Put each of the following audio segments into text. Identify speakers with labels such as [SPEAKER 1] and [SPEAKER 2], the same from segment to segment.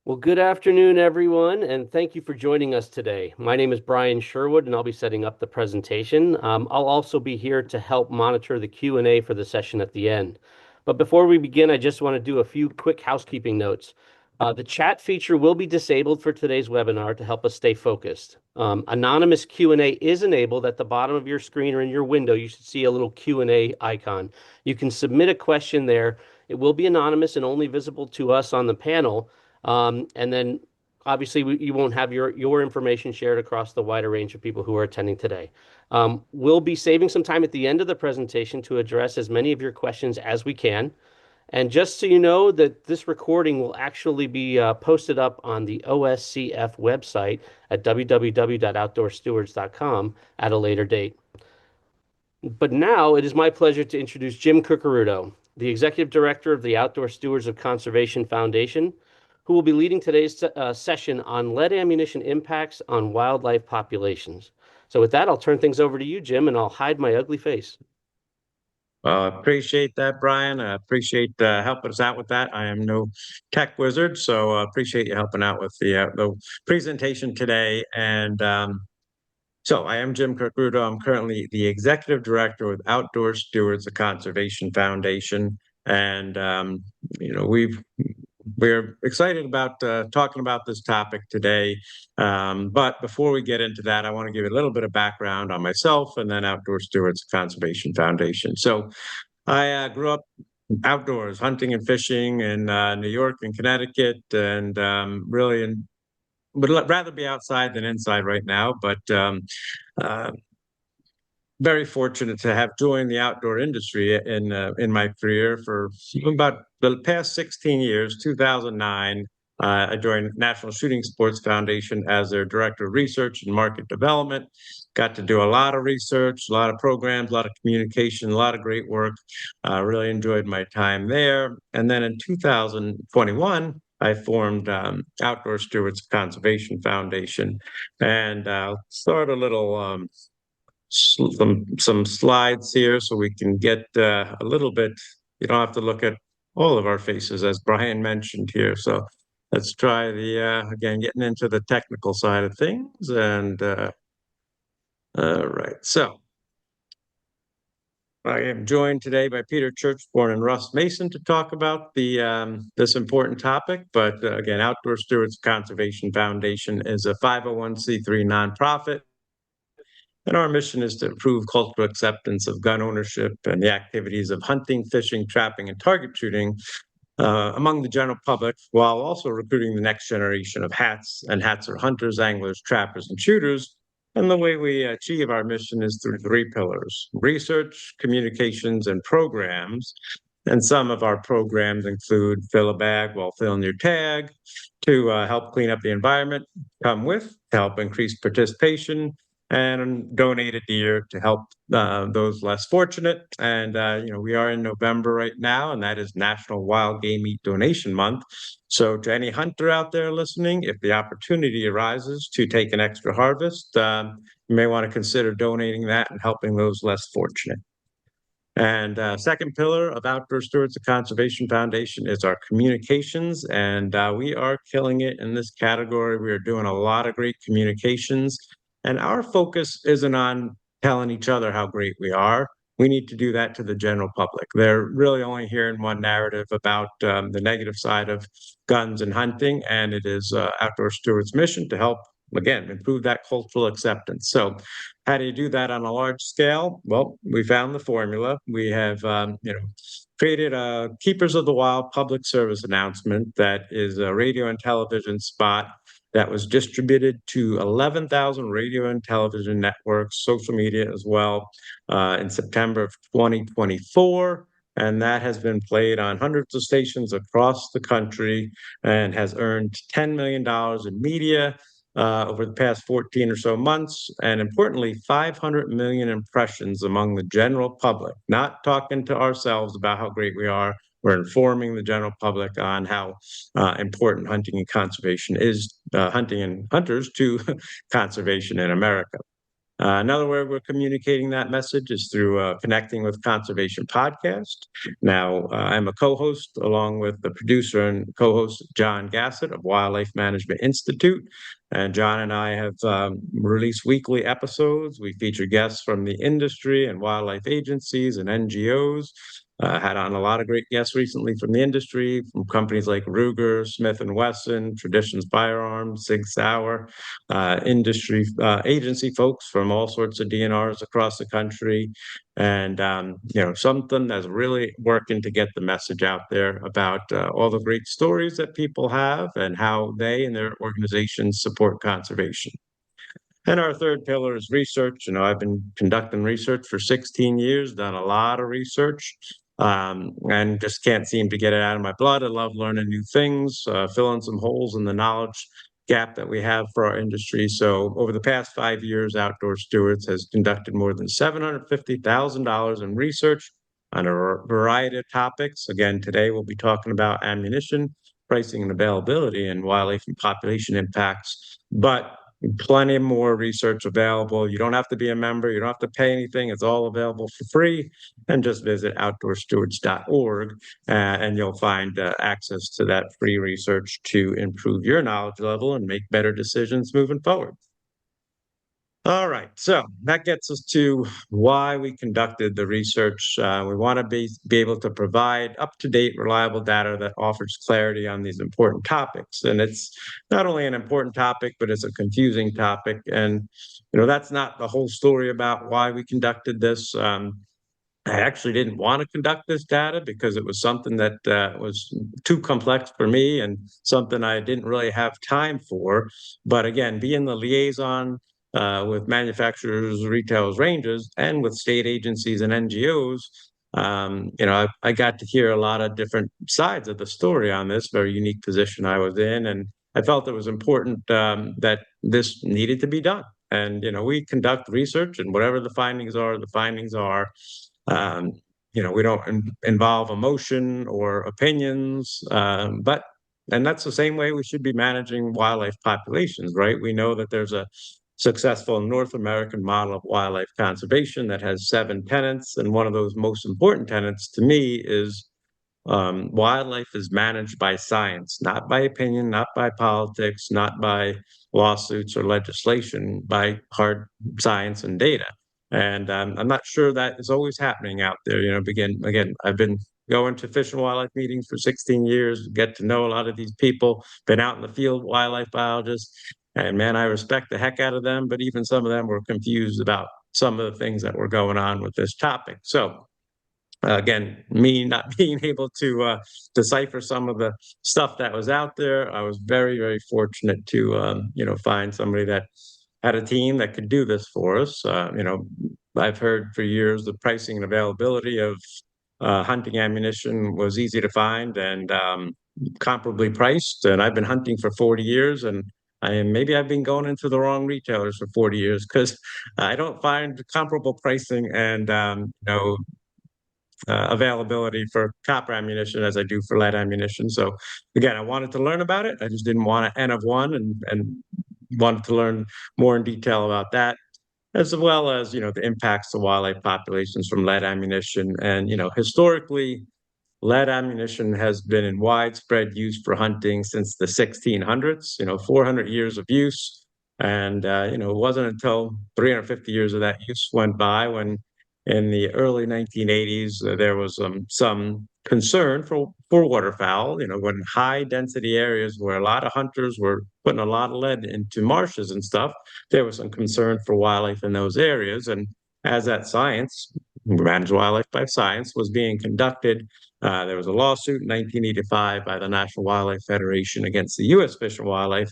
[SPEAKER 1] Well, good afternoon, everyone, and thank you for joining us today. My name is Brian Sherwood, and I'll be setting up the presentation. I'll also be here to help monitor the Q&A for the session at the end. But before we begin, I just want to do a few quick housekeeping notes. The chat feature will be disabled for today's webinar to help us stay focused. Anonymous Q&A is enabled at the bottom of your screen or in your window. You should see a little Q&A icon. You can submit a question there. It will be anonymous and only visible to us on the panel. And then obviously you won't have your information shared across the wider range of people who are attending today. We'll be saving some time at the end of the presentation to address as many of your questions as we can. And just so you know that this recording will actually be posted up on the OSCF website at www.outdoorstewards.com at a later date. But now it is my pleasure to introduce Jim Cucuruto, the Executive Director of the Outdoor Stewards of Conservation Foundation, who will be leading today's session on lead ammunition impacts on wildlife populations. So with that, I'll turn things over to you, Jim, and I'll hide my ugly face.
[SPEAKER 2] I appreciate that, Brian. I appreciate helping us out with that. I am no tech wizard, so I appreciate you helping out with the presentation today. And so I am Jim Cucuruto. I'm currently the Executive Director with Outdoor Stewards of Conservation Foundation. And, we're excited about talking about this topic today. But before we get into that, I want to give you a little bit of background on myself and then Outdoor Stewards Conservation Foundation. So I grew up outdoors, hunting and fishing in New York and Connecticut, and would rather be outside than inside right now. But uh, very fortunate to have joined the outdoor industry in my career for about the past 16 years. 2009, I joined National Shooting Sports Foundation as their Director of Research and Market Development. Got to do a lot of research, a lot of programs, a lot of communication, a lot of great work. Really enjoyed my time there. And then in 2021, I formed Outdoor Stewards Conservation Foundation, and start a little some slides here so we can get a little bit. You don't have to look at all of our faces, as Brian mentioned here. So let's try the again, getting into the technical side of things. And all right, so I am joined today by Peter Churchborn and Russ Mason to talk about the this important topic. But again, Outdoor Stewards Conservation Foundation is a 501c3 nonprofit, and our mission is to improve cultural acceptance of gun ownership and the activities of hunting, fishing, trapping, and target shooting among the general public, while also recruiting the next generation of hats or hunters, anglers, trappers, and shooters. And the way we achieve our mission is through three pillars: research, communications, and programs. And some of our programs include fill a bag while filling your tag, to help clean up the environment, come with to help increase participation, and donate a deer to help those less fortunate. And we are in November right now, and that is National Wild Game Meat Donation Month. So to any hunter out there listening, if the opportunity arises to take an extra harvest, you may want to consider donating that and helping those less fortunate. And second pillar of Outdoor Stewards of Conservation Foundation is our communications, and we are killing it in this category. We are doing a lot of great communications, and our focus isn't on telling each other how great we are. We need to do that to the general public. They're really only hearing one narrative about the negative side of guns and hunting, and it is Outdoor Stewards' mission to help, again, improve that cultural acceptance. So how do you do that on a large scale? Well, we found the formula. We have, created a Keepers of the Wild public service announcement that is a radio and television spot that was distributed to 11,000 radio and television networks, social media as well, in September of 2024. And that has been played on hundreds of stations across the country and has earned $10 million in media over the past 14 or so months, and importantly, 500 million impressions among the general public. Not talking to ourselves about how great we are, we're informing the general public on how important hunting and conservation is, hunting and hunters to conservation in America. Another way we're communicating that message is through Connecting with Conservation podcast. Now, I'm a co-host along with the producer and co-host John Gassett of Wildlife Management Institute. And John and I have released weekly episodes. We feature guests from the industry and wildlife agencies and NGOs. Had on a lot of great guests recently from the industry, from companies like Ruger, Smith and Wesson, Traditions Firearms, Sig Sauer, industry agency folks from all sorts of DNRs across the country, and something that's really working to get the message out there about all the great stories that people have and how they and their organizations support conservation. And our third pillar is research. I've been conducting research for 16 years, done a lot of research, and just can't seem to get it out of my blood. I love learning new things, filling some holes in the knowledge gap that we have for our industry. So over the past 5 years, Outdoor Stewards has conducted more than $750,000 in research on a variety of topics. Again, today we'll be talking about ammunition, pricing and availability, and wildlife and population impacts. But plenty more research available. You don't have to be a member. You don't have to pay anything. It's all available for free. And just visit outdoorstewards.org and you'll find access to that free research to improve your knowledge level and make better decisions moving forward. All right, so that gets us to why we conducted the research. We want to be able to provide up-to-date, reliable data that offers clarity on these important topics. And it's not only an important topic, but it's a confusing topic. And, that's not the whole story about why we conducted this. I actually didn't want to conduct this data because it was something that was too complex for me and something I didn't really have time for. But again, being the liaison with manufacturers, retailers, ranges, and with state agencies and NGOs, I got to hear a lot of different sides of the story on this very unique position I was in. And I felt it was important that this needed to be done. And, we conduct research, and whatever the findings are, the findings are. Um, we don't involve emotion or opinions, and that's the same way we should be managing wildlife populations, right? We know that there's a successful North American model of wildlife conservation that has 7 tenets, and one of those most important tenets to me is wildlife is managed by science, not by opinion, not by politics, not by lawsuits or legislation, by hard science and data. And I'm not sure that is always happening out there. Again, I've been going to Fish and Wildlife meetings for 16 years, get to know a lot of these people, been out in the field, wildlife biologists, and man, I respect the heck out of them, but even some of them were confused about some of the things that were going on with this topic. So again, me not being able to decipher some of the stuff that was out there, I was very, very fortunate to, find somebody that had a team that could do this for us. I've heard for years the pricing and availability of hunting ammunition was easy to find and comparably priced. And I've been hunting for 40 years, and maybe I've been going into the wrong retailers for 40 years because I don't find comparable pricing and availability for copper ammunition as I do for lead ammunition. So again, I wanted to learn about it. I just didn't want an N of one, and wanted to learn more in detail about that, as well as, the impacts to wildlife populations from lead ammunition. And, historically, lead ammunition has been in widespread use for hunting since the 1600s, 400 years of use. And, it wasn't until 350 years of that use went by when in the early 1980s, there was some concern for waterfowl, when high density areas where a lot of hunters were putting a lot of lead into marshes and stuff, there was some concern for wildlife in those areas. And as that science, managed wildlife by science, was being conducted, there was a lawsuit in 1985 by the National Wildlife Federation against the U.S. Fish and Wildlife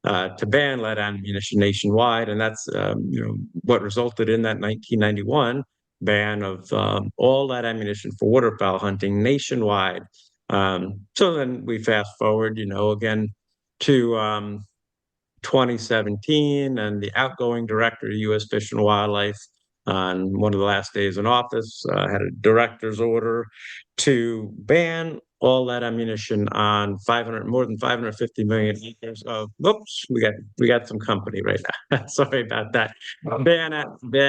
[SPEAKER 2] to ban lead ammunition nationwide, and that's what resulted in that 1991 ban of all lead ammunition for waterfowl hunting nationwide. So then we fast forward, again to 2017, and the outgoing director of U.S. Fish and Wildlife on one of the last days in office had a director's order to ban all that ammunition on more than 550 million acres of, whoops, we got some company right now. Sorry about that. Ban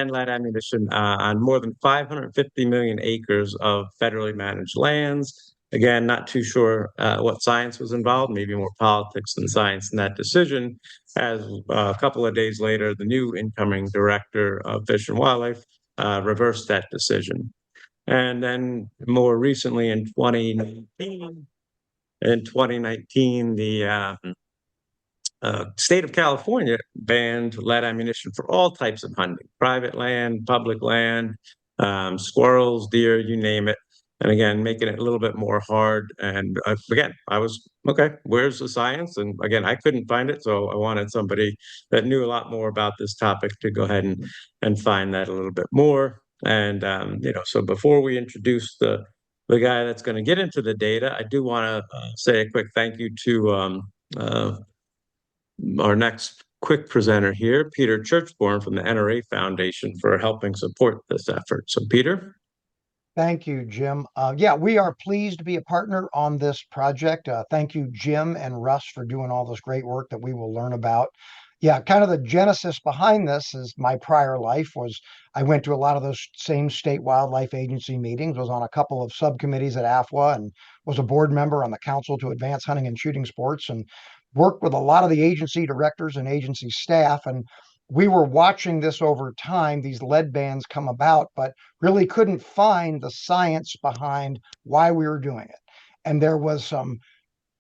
[SPEAKER 2] lead ammunition on more than 550 million acres of federally managed lands. Again, not too sure what science was involved, maybe more politics than science in that decision. As a couple of days later, the new incoming director of Fish and Wildlife reversed that decision. And then more recently in 2019, the state of California banned lead ammunition for all types of hunting, private land, public land, squirrels, deer, you name it. And again, making it a little bit more hard. And again, I was, okay, where's the science? And again, I couldn't find it. So I wanted somebody that knew a lot more about this topic to go ahead and find that a little bit more. And, so before we introduce the guy that's going to get into the data, I do want to say a quick thank you to our next quick presenter here, Peter Churchborn from the NRA Foundation, for helping support this effort. So, Peter.
[SPEAKER 3] Thank you, Jim. Yeah, we are pleased to be a partner on this project. Thank you, Jim and Russ, for doing all this great work that we will learn about. Yeah, kind of the genesis behind this is my prior life was I went to a lot of those same state wildlife agency meetings, was on a couple of subcommittees at AFWA, and was a board member on the Council to Advance Hunting and Shooting Sports, and worked with a lot of the agency directors and agency staff. And we were watching this over time, these lead bans come about, but really couldn't find the science behind why we were doing it. And there was some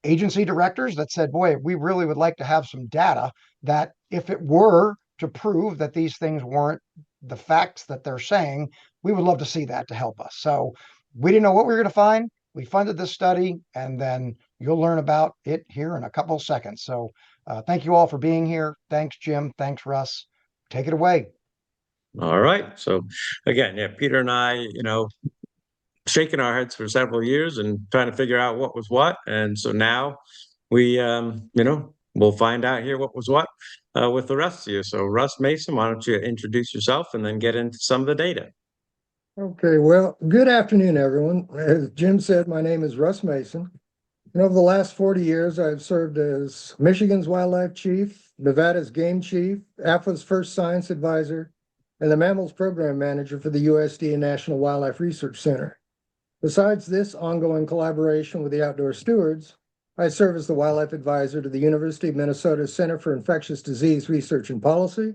[SPEAKER 3] agency directors that said, boy, we really would like to have some data that if it were to prove that these things weren't the facts that they're saying, we would love to see that to help us. So we didn't know what we were going to find. We funded this study, and then you'll learn about it here in a couple of seconds. So thank you all for being here. Thanks, Jim. Thanks, Russ. Take it away.
[SPEAKER 2] All right. So again, yeah, Peter and I, shaking our heads for several years and trying to figure out what was what. And so now we, we'll find out here what was what with the rest of you. So Russ Mason, why don't you introduce yourself and then get into some of the data?
[SPEAKER 4] Okay, well, good afternoon, everyone. As Jim said, my name is Russ Mason. And over the last 40 years, I've served as Michigan's wildlife chief, Nevada's game chief, AFWA's first science advisor, and the mammals program manager for the USDA National Wildlife Research Center. Besides this ongoing collaboration with the Outdoor Stewards, I serve as the wildlife advisor to the University of Minnesota Center for Infectious Disease Research and Policy,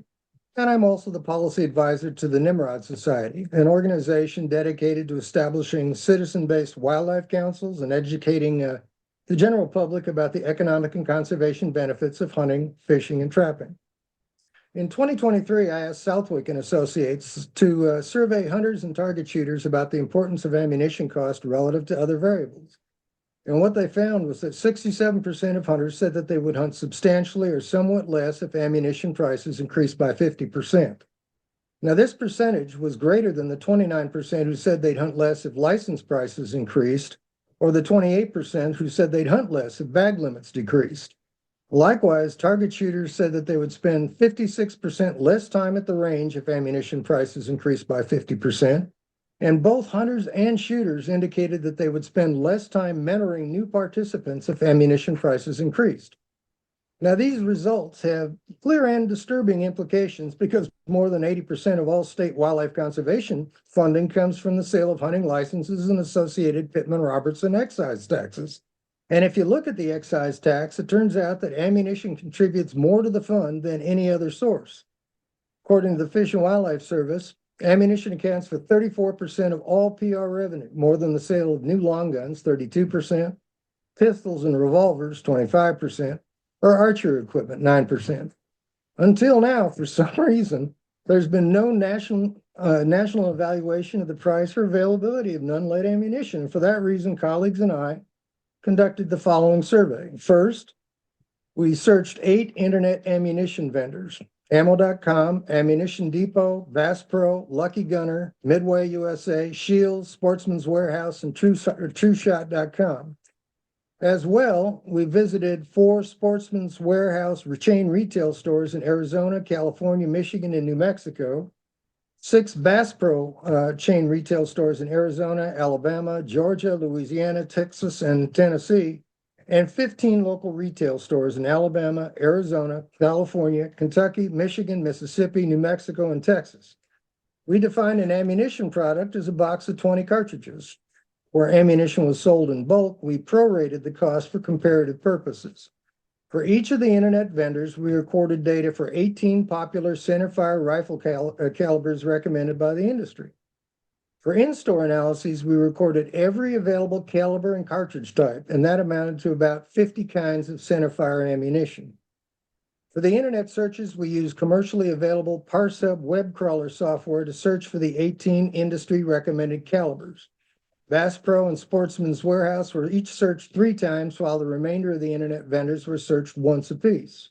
[SPEAKER 4] and I'm also the policy advisor to the Nimrod Society, an organization dedicated to establishing citizen-based wildlife councils and educating the general public about the economic and conservation benefits of hunting, fishing, and trapping. In 2023, I asked Southwick and Associates to survey hunters and target shooters about the importance of ammunition cost relative to other variables. And what they found was that 67% of hunters said that they would hunt substantially or somewhat less if ammunition prices increased by 50%. Now, this percentage was greater than the 29% who said they'd hunt less if license prices increased, or the 28% who said they'd hunt less if bag limits decreased. Likewise, target shooters said that they would spend 56% less time at the range if ammunition prices increased by 50%. And both hunters and shooters indicated that they would spend less time mentoring new participants if ammunition prices increased. Now, these results have clear and disturbing implications because more than 80% of all state wildlife conservation funding comes from the sale of hunting licenses and associated Pittman-Robertson excise taxes. And if you look at the excise tax, it turns out that ammunition contributes more to the fund than any other source. According to the Fish and Wildlife Service, ammunition accounts for 34% of all PR revenue, more than the sale of new long guns, 32%, pistols and revolvers, 25%, or archery equipment, 9%. Until now, for some reason, there's been no national evaluation of the price or availability of non-lead ammunition. For that reason, colleagues and I conducted the following survey. First, we searched 8 internet ammunition vendors: Ammo.com, Ammunition Depot, Bass Pro, Lucky Gunner, Midway USA, Shields, Sportsman's Warehouse, and TrueShot.com. As well, we visited 4 Sportsman's Warehouse chain retail stores in Arizona, California, Michigan, and New Mexico, 6 Bass Pro chain retail stores in Arizona, Alabama, Georgia, Louisiana, Texas, and Tennessee, and 15 local retail stores in Alabama, Arizona, California, Kentucky, Michigan, Mississippi, New Mexico, and Texas. We defined an ammunition product as a box of 20 cartridges. Where ammunition was sold in bulk, we prorated the cost for comparative purposes. For each of the internet vendors, we recorded data for 18 popular centerfire rifle calibers recommended by the industry. For in-store analyses, we recorded every available caliber and cartridge type, and that amounted to about 50 kinds of centerfire ammunition. For the internet searches, we used commercially available Parsub web crawler software to search for the 18 industry recommended calibers. Bass Pro and Sportsman's Warehouse were each searched 3 times, while the remainder of the internet vendors were searched once apiece.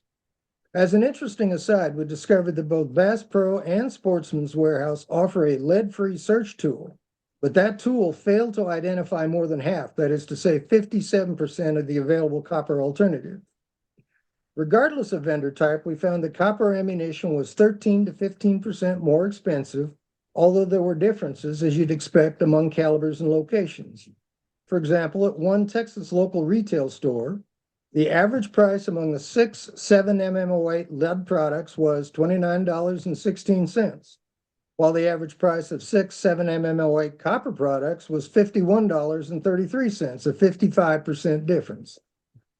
[SPEAKER 4] As an interesting aside, we discovered that both Bass Pro and Sportsman's Warehouse offer a lead-free search tool, but that tool failed to identify more than half, that is to say 57% of the available copper alternative. Regardless of vendor type, we found that copper ammunition was 13 to 15% more expensive, although there were differences, as you'd expect, among calibers and locations. For example, at one Texas local retail store, the average price among the 6 7mm08 lead products was $29.16, while the average price of 6 7mm08 copper products was $51.33, a 55% difference.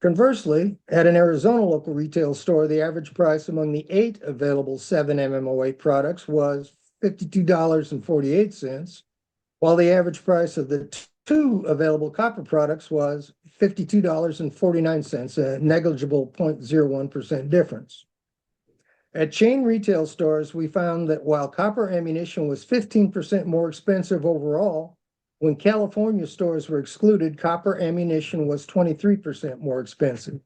[SPEAKER 4] Conversely, at an Arizona local retail store, the average price among the 8 available 7mm08 products was $52.48, while the average price of the 2 available copper products was $52.49, a negligible 0.01% difference. At chain retail stores, we found that while copper ammunition was 15% more expensive overall, when California stores were excluded, copper ammunition was 23% more expensive.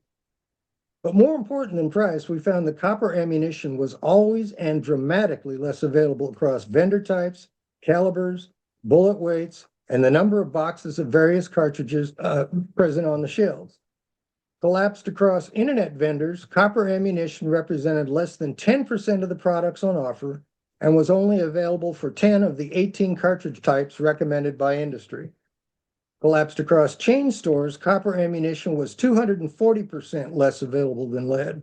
[SPEAKER 4] But more important than price, we found that copper ammunition was always and dramatically less available across vendor types, calibers, bullet weights, and the number of boxes of various cartridges present on the shelves. Collapsed across internet vendors, copper ammunition represented less than 10% of the products on offer and was only available for 10 of the 18 cartridge types recommended by industry. Collapsed across chain stores, copper ammunition was 240% less available than lead.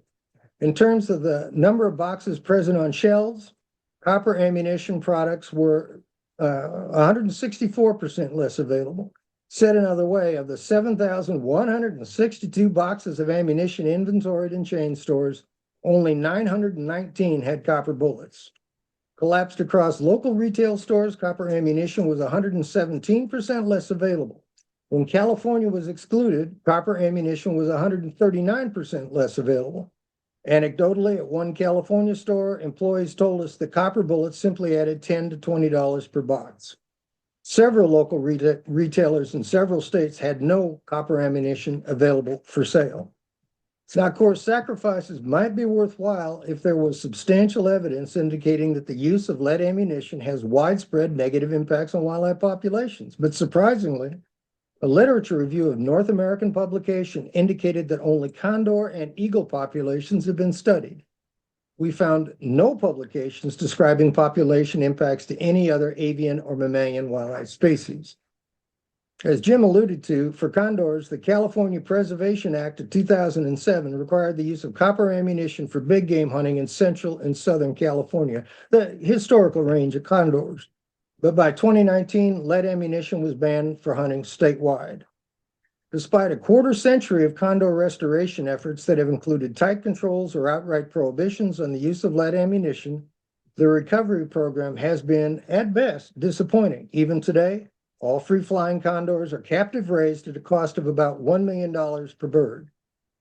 [SPEAKER 4] In terms of the number of boxes present on shelves, copper ammunition products were 164% less available. Said another way, of the 7,162 boxes of ammunition inventoried in chain stores, only 919 had copper bullets. Collapsed across local retail stores, copper ammunition was 117% less available. When California was excluded, copper ammunition was 139% less available. Anecdotally, at one California store, employees told us the copper bullets simply added $10 to $20 per box. Several local retailers in several states had no copper ammunition available for sale. Now, of course, sacrifices might be worthwhile if there was substantial evidence indicating that the use of lead ammunition has widespread negative impacts on wildlife populations. But surprisingly, a literature review of North American publication indicated that only condor and eagle populations have been studied. We found no publications describing population impacts to any other avian or mammalian wildlife species. As Jim alluded to, for condors, the California Preservation Act of 2007 required the use of copper ammunition for big game hunting in Central and Southern California, the historical range of condors. But by 2019, lead ammunition was banned for hunting statewide. Despite a quarter century of condor restoration efforts that have included tight controls or outright prohibitions on the use of lead ammunition, the recovery program has been, at best, disappointing. Even today, all free-flying condors are captive raised at a cost of about $1 million per bird.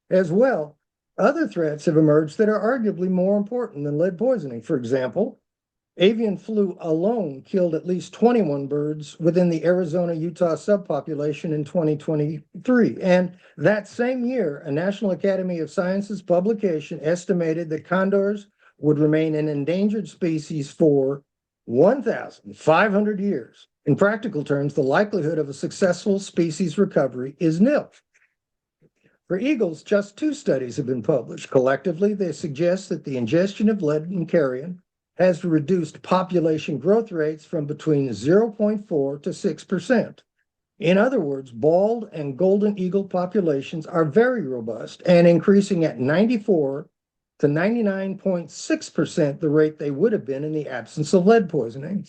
[SPEAKER 4] As well, other threats have emerged that are arguably more important than lead poisoning. For example, avian flu alone killed at least 21 birds within the Arizona-Utah subpopulation in 2023. And that same year, a National Academy of Sciences publication estimated that condors would remain an endangered species for 1,500 years. In practical terms, the likelihood of a successful species recovery is nil. For eagles, just 2 studies have been published. Collectively, they suggest that the ingestion of lead and carrion has reduced population growth rates from between 0.4 to 6%. In other words, bald and golden eagle populations are very robust and increasing at 94 to 99.6% the rate they would have been in the absence of lead poisoning.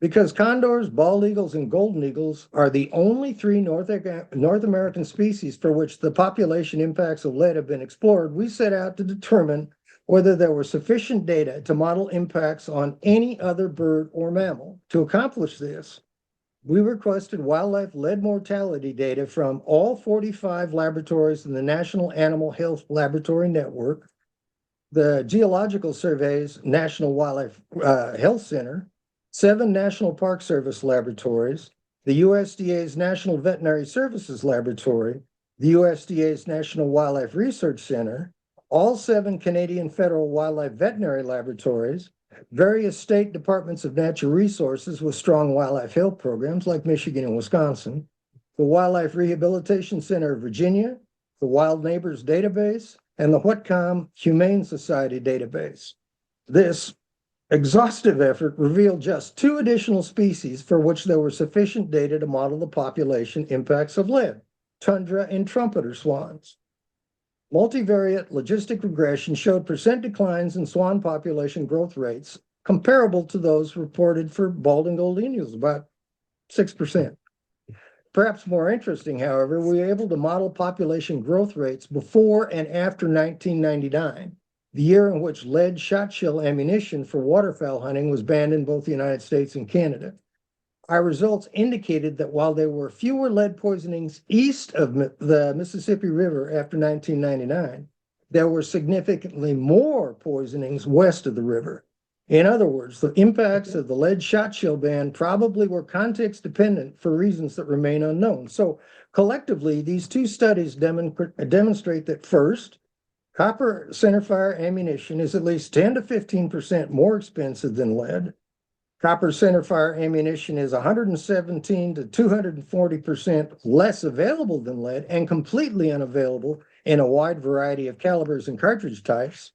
[SPEAKER 4] Because condors, bald eagles, and golden eagles are the only three North American species for which the population impacts of lead have been explored, we set out to determine whether there were sufficient data to model impacts on any other bird or mammal. To accomplish this, we requested wildlife lead mortality data from all 45 laboratories in the National Animal Health Laboratory Network, the Geological Survey's National Wildlife Health Center, 7 National Park Service laboratories, the USDA's National Veterinary Services Laboratory, the USDA's National Wildlife Research Center, all 7 Canadian Federal Wildlife Veterinary Laboratories, various state departments of natural resources with strong wildlife health programs like Michigan and Wisconsin, the Wildlife Rehabilitation Center of Virginia, the Wild Neighbors Database, and the Whitcomb Humane Society Database. This exhaustive effort revealed just 2 additional species for which there were sufficient data to model the population impacts of lead: tundra and trumpeter swans. Multivariate logistic regression showed percent declines in swan population growth rates comparable to those reported for bald and golden eagles, about 6%. Perhaps more interesting, however, we were able to model population growth rates before and after 1999, the year in which lead shot shell ammunition for waterfowl hunting was banned in both the United States and Canada. Our results indicated that while there were fewer lead poisonings east of the Mississippi River after 1999, there were significantly more poisonings west of the river. In other words, the impacts of the lead shot shell ban probably were context dependent for reasons that remain unknown. So collectively, these 2 studies demonstrate that first, copper centerfire ammunition is at least 10 to 15% more expensive than lead. Copper centerfire ammunition is 117 to 240% less available than lead and completely unavailable in a wide variety of calibers and cartridge types.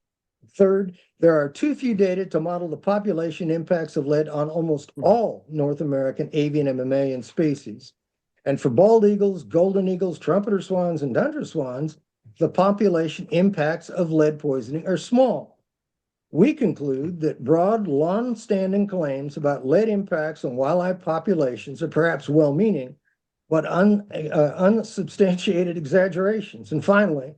[SPEAKER 4] Third, there are too few data to model the population impacts of lead on almost all North American avian and mammalian species. And for bald eagles, golden eagles, trumpeter swans, and tundra swans, the population impacts of lead poisoning are small. We conclude that broad, long-standing claims about lead impacts on wildlife populations are perhaps well-meaning, but unsubstantiated exaggerations. And finally,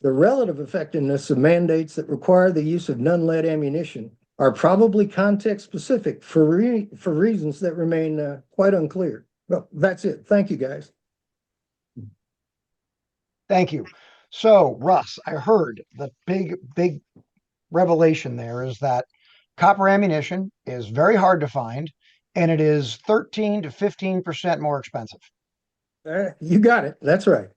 [SPEAKER 4] the relative effectiveness of mandates that require the use of non-lead ammunition are probably context-specific for reasons that remain quite unclear. Well, that's it. Thank you, guys.
[SPEAKER 3] Thank you. So, Russ, I heard the big revelation there is that copper ammunition is very hard to find, and it is 13 to 15% more expensive.
[SPEAKER 4] You got it. That's right.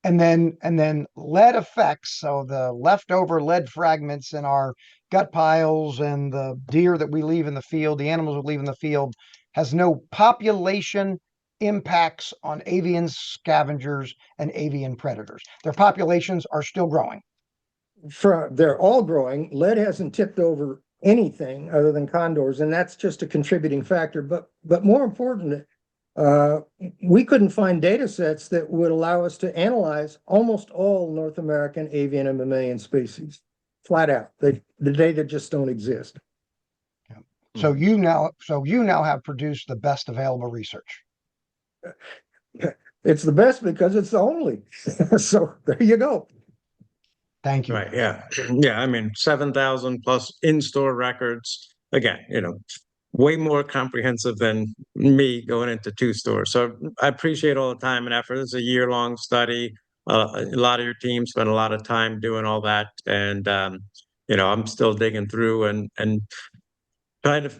[SPEAKER 3] And then lead effects, so the leftover lead fragments in our gut piles and the deer that we leave in the field, the animals we leave in the field, has no population impacts on avian scavengers and avian predators. Their populations are still growing.
[SPEAKER 4] They're all growing. Lead hasn't tipped over anything other than condors, and that's just a contributing factor. But more important, we couldn't find data sets that would allow us to analyze almost all North American avian and mammalian species. Flat out, the data just don't exist.
[SPEAKER 3] So you now have produced the best available research.
[SPEAKER 4] It's the best because it's the only. So there you go.
[SPEAKER 3] Thank you.
[SPEAKER 2] Right. Yeah. Yeah. I mean, 7,000 plus in-store records. Again, way more comprehensive than me going into 2 stores. So I appreciate all the time and effort. It's a year-long study. A lot of your team spent a lot of time doing all that. And, I'm still digging through and trying to,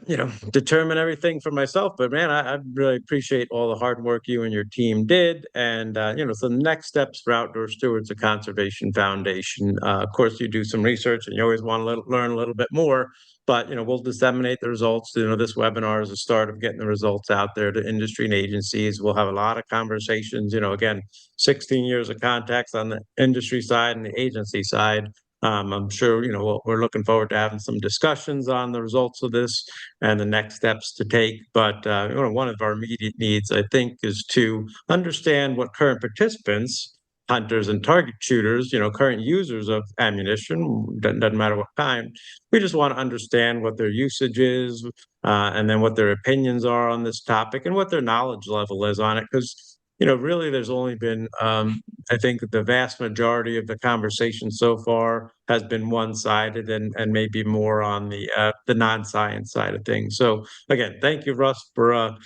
[SPEAKER 2] determine everything for myself. But man, I really appreciate all the hard work you and your team did. And, so the next steps for Outdoor Stewards of Conservation Foundation, of course, you do some research and you always want to learn a little bit more, but, we'll disseminate the results. This webinar is a start of getting the results out there to industry and agencies. We'll have a lot of conversations, again, 16 years of contacts on the industry side and the agency side. I'm sure, we're looking forward to having some discussions on the results of this and the next steps to take. But one of our immediate needs, I think, is to understand what current participants, hunters and target shooters, current users of ammunition, doesn't matter what kind. We just want to understand what their usage is, and then what their opinions are on this topic and what their knowledge level is on it. Because really, there's only been, I think, the vast majority of the conversation so far has been one-sided and maybe more on the non-science side of things. So again, thank you, Russ, for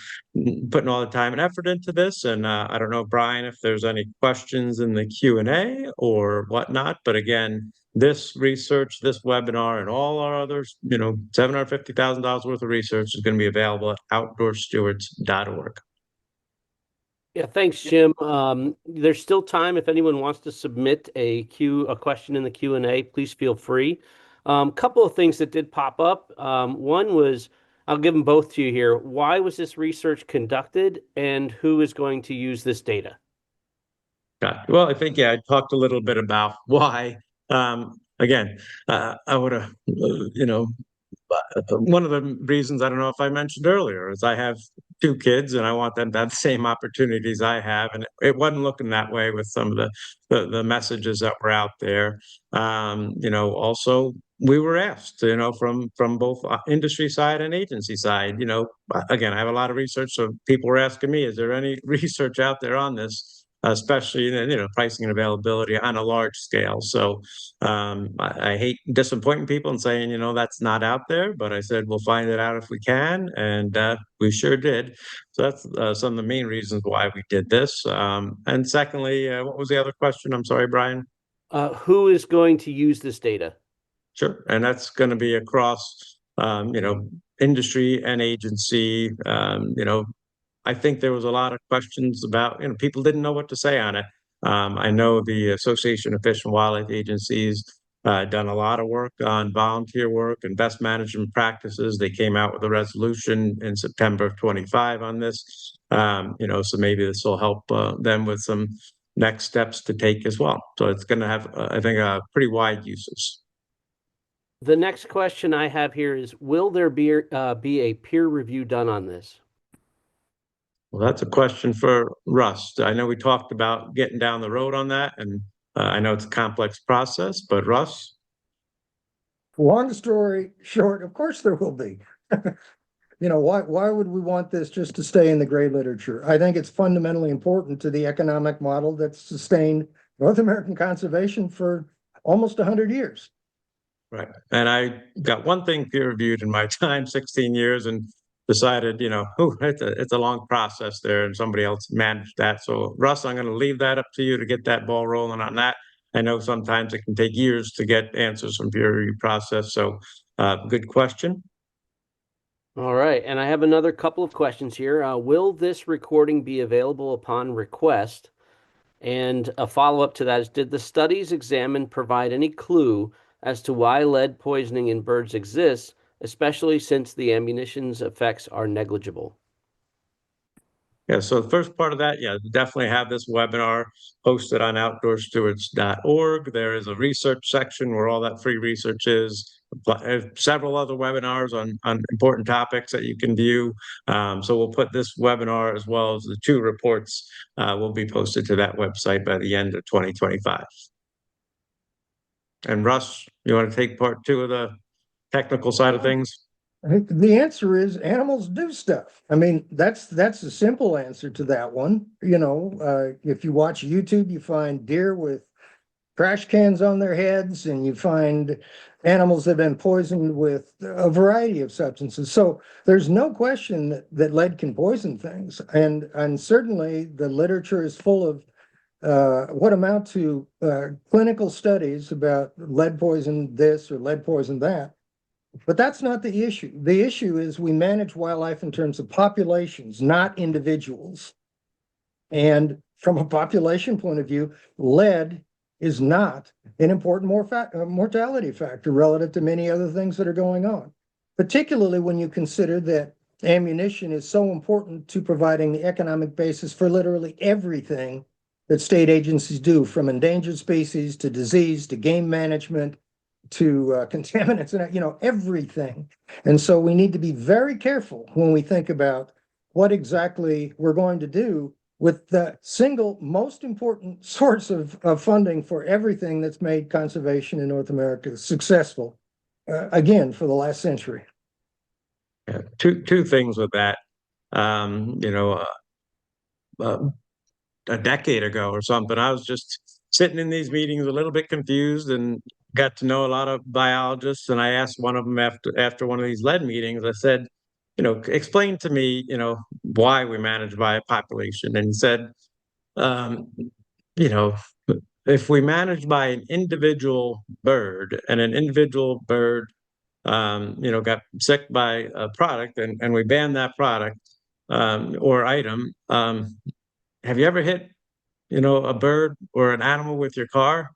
[SPEAKER 2] putting all the time and effort into this. And I don't know, Brian, if there's any questions in the Q&A or whatnot, but again, this research, this webinar, and all our others, $750,000 worth of research is going to be available at outdoorstewards.org.
[SPEAKER 1] Yeah, thanks, Jim. There's still time if anyone wants to submit a question in the Q&A, please feel free. Couple of things that did pop up. One was, I'll give them both to you here. Why was this research conducted, and who is going to use this data?
[SPEAKER 2] Well, I think, I talked a little bit about why. Again, I would have, one of the reasons, I don't know if I mentioned earlier, is I have 2 kids and I want them to have the same opportunities I have. And it wasn't looking that way with some of the messages that were out there. Also, we were asked, from both industry side and agency side, again, I have a lot of research. So people were asking me, is there any research out there on this? Especially, pricing and availability on a large scale. So I hate disappointing people and saying, that's not out there, but I said, we'll find it out if we can. And we sure did. So that's some of the main reasons why we did this. And secondly, what was the other question? I'm sorry, Brian.
[SPEAKER 1] Who is going to use this data?
[SPEAKER 2] Sure. And that's going to be across, industry and agency. I think there was a lot of questions about, people didn't know what to say on it. I know the Association of Fish and Wildlife Agencies done a lot of work on volunteer work and best management practices. They came out with a resolution in September of 25 on this. So maybe this will help them with some next steps to take as well. So it's going to have, I think, pretty wide uses.
[SPEAKER 1] The next question I have here is, will there be a peer review done on this?
[SPEAKER 2] Well, that's a question for Russ. I know we talked about getting down the road on that, and I know it's a complex process, but Russ?
[SPEAKER 4] Long story short, of course there will be. Why would we want this just to stay in the gray literature? I think it's fundamentally important to the economic model that's sustained North American conservation for almost 100 years.
[SPEAKER 2] Right. And I got one thing peer reviewed in my time, 16 years, and decided, it's a long process there, and somebody else managed that. So Russ, I'm going to leave that up to you to get that ball rolling on that. I know sometimes it can take years to get answers from peer review process. So good question.
[SPEAKER 1] All right. And I have another couple of questions here. Will this recording be available upon request? And a follow-up to that is, did the studies examined provide any clue as to why lead poisoning in birds exists, especially since the ammunition's effects are negligible?
[SPEAKER 2] Yeah, so the first part of that, definitely have this webinar posted on outdoorstewards.org. There is a research section where all that free research is. Several other webinars on important topics that you can view. So we'll put this webinar as well as the 2 reports will be posted to that website by the end of 2025. And Russ, you want to take part 2 of the technical side of things?
[SPEAKER 4] The answer is animals do stuff. I mean, that's a simple answer to that one. If you watch YouTube, you find deer with trash cans on their heads, and you find animals that have been poisoned with a variety of substances. So there's no question that lead can poison things. And certainly the literature is full of what amount to clinical studies about lead poison this or lead poison that. But that's not the issue. The issue is we manage wildlife in terms of populations, not individuals. And from a population point of view, lead is not an important mortality factor relative to many other things that are going on, particularly when you consider that ammunition is so important to providing the economic basis for literally everything that state agencies do, from endangered species to disease to game management to contaminants and, everything. And so we need to be very careful when we think about what exactly we're going to do with the single most important source of funding for everything that's made conservation in North America successful, again, for the last century.
[SPEAKER 2] Yeah, two things with that. A decade ago or something, I was just sitting in these meetings a little bit confused and got to know a lot of biologists. And I asked one of them after one of these lead meetings, I said, explain to me, why we manage by a population. And he said, um, you know, if we manage by an individual bird and an individual bird, got sick by a product and we ban that product or item, have you ever hit, a bird or an animal with your car?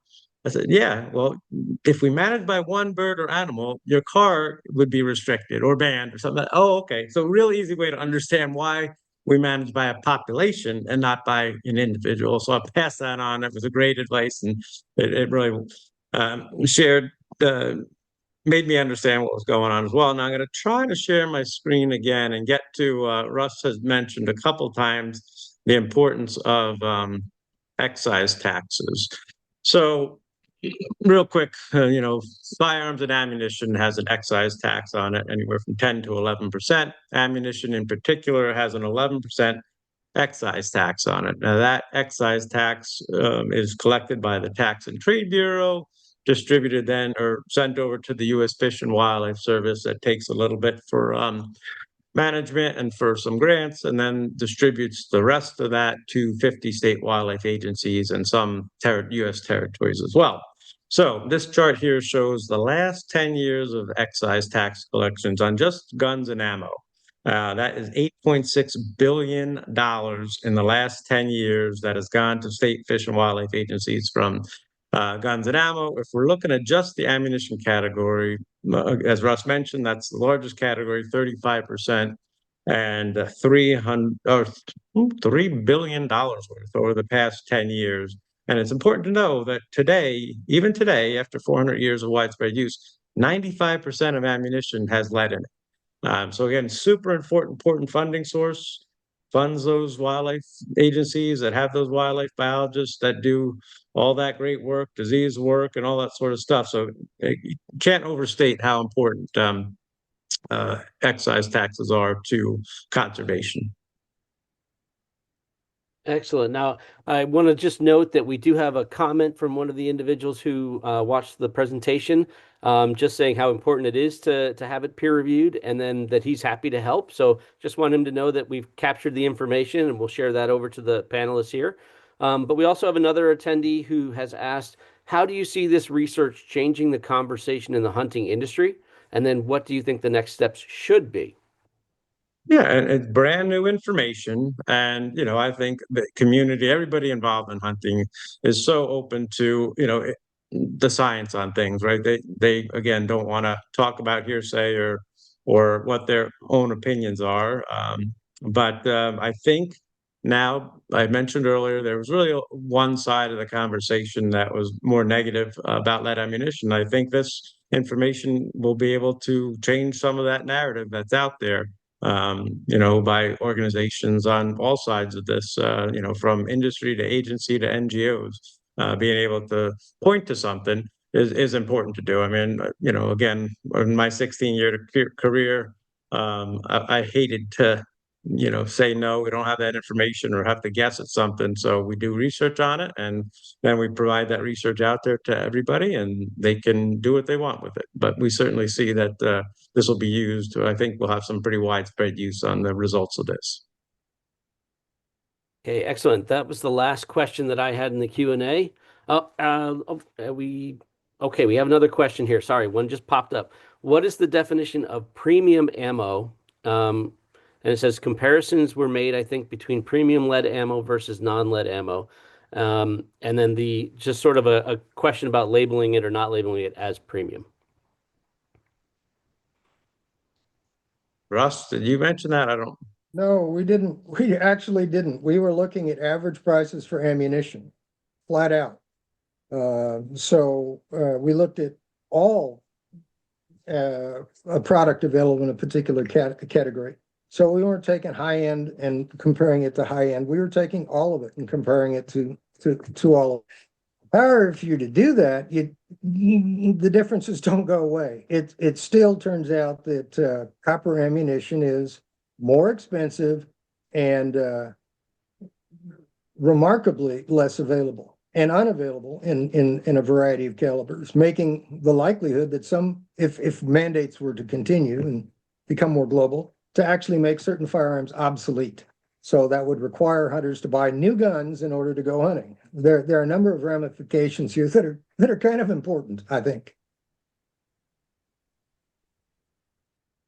[SPEAKER 2] I said, yeah, well, if we manage by one bird or animal, your car would be restricted or banned or something. Oh, okay. So real easy way to understand why we manage by a population and not by an individual. So I'll pass that on. It was a great advice, and it really shared, made me understand what was going on as well. Now I'm going to try to share my screen again and get to, Russ has mentioned a couple times the importance of excise taxes. So real quick, firearms and ammunition has an excise tax on it, anywhere from 10 to 11%. Ammunition in particular has an 11% excise tax on it. Now that excise tax is collected by the Tax and Trade Bureau, distributed then or sent over to the U.S. Fish and Wildlife Service. That takes a little bit for management and for some grants, and then distributes the rest of that to 50 state wildlife agencies and some U.S. territories as well. So this chart here shows the last 10 years of excise tax collections on just guns and ammo. That is $8.6 billion in the last 10 years that has gone to state fish and wildlife agencies from guns and ammo. If we're looking at just the ammunition category, as Russ mentioned, that's the largest category, 35%, and $3 billion worth over the past 10 years. And it's important to know that today, even today, after 400 years of widespread use, 95% of ammunition has lead in it. So again, super important funding source, funds those wildlife agencies that have those wildlife biologists that do all that great work, disease work, and all that sort of stuff. So you can't overstate how important excise taxes are to conservation.
[SPEAKER 1] Excellent. Now, I want to just note that we do have a comment from one of the individuals who watched the presentation, just saying how important it is to have it peer reviewed, and then that he's happy to help. So just want him to know that we've captured the information, and we'll share that over to the panelists here. But we also have another attendee who has asked, how do you see this research changing the conversation in the hunting industry? And then what do you think the next steps should be?
[SPEAKER 2] Yeah, and it's brand new information. And, I think the community, everybody involved in hunting is so open to, the science on things, right? They again, don't want to talk about hearsay or what their own opinions are. But I think now, I mentioned earlier, there was really one side of the conversation that was more negative about lead ammunition. I think this information will be able to change some of that narrative that's out there, by organizations on all sides of this, from industry to agency to NGOs, being able to point to something is important to do. I mean, again, in my 16-year career, I hated to, say, no, we don't have that information or have to guess at something. So we do research on it, and then we provide that research out there to everybody, and they can do what they want with it. But we certainly see that this will be used. I think we'll have some pretty widespread use on the results of this.
[SPEAKER 1] Okay, excellent. That was the last question that I had in the Q&A. We have another question here. Sorry, one just popped up. What is the definition of premium ammo? And it says comparisons were made, I think, between premium lead ammo versus non-lead ammo. And then just sort of a question about labeling it or not labeling it as premium.
[SPEAKER 2] Russ, did you mention that? I don't.
[SPEAKER 4] No, we didn't. We actually didn't. We were looking at average prices for ammunition, flat out. So we looked at all a product available in a particular category. So we weren't taking high end and comparing it to high end. We were taking all of it and comparing it to all of it. However, if you're to do that, the differences don't go away. It still turns out that copper ammunition is more expensive and remarkably less available and unavailable in a variety of calibers, making the likelihood that if mandates were to continue and become more global, to actually make certain firearms obsolete. So that would require hunters to buy new guns in order to go hunting. There are a number of ramifications here that are kind of important, I think.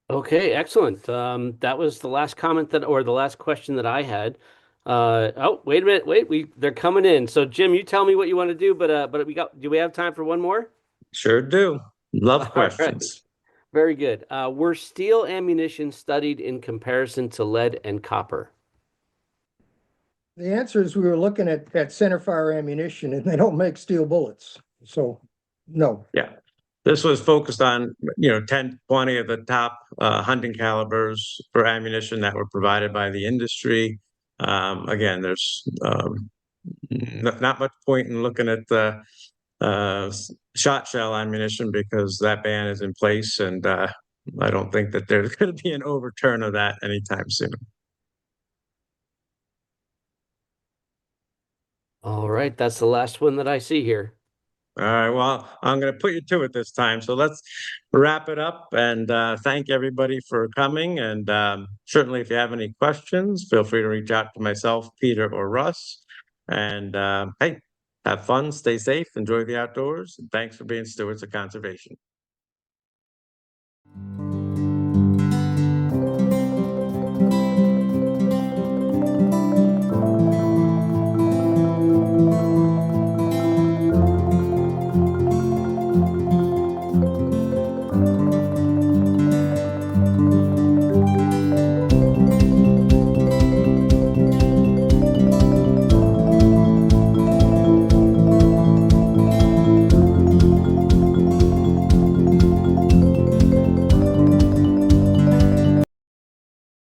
[SPEAKER 1] Okay, excellent. That was the last comment or the last question that I had. Oh, wait a minute. They're coming in. So Jim, you tell me what you want to do, but do we have time for one more?
[SPEAKER 2] Sure do. Love
[SPEAKER 1] All
[SPEAKER 2] questions.
[SPEAKER 1] right. Very good. Were steel ammunition studied in comparison to lead and copper?
[SPEAKER 4] The answer is we were looking at centerfire ammunition, and they don't make steel bullets. So, no.
[SPEAKER 2] Yeah. This was focused on, 10, 20 of the top hunting calibers for ammunition that were provided by the industry. Again, there's not much point in looking at the shot shell ammunition because that ban is in place, and I don't think that there's going to be an overturn of that anytime soon.
[SPEAKER 1] All right, that's the last one that I see here.
[SPEAKER 2] All right, well, I'm going to put you to it this time. So let's wrap it up and thank everybody for coming. And certainly, if you have any questions, feel free to reach out to myself, Peter, or Russ. And hey, have fun, stay safe, enjoy the outdoors. And thanks for being stewards of conservation.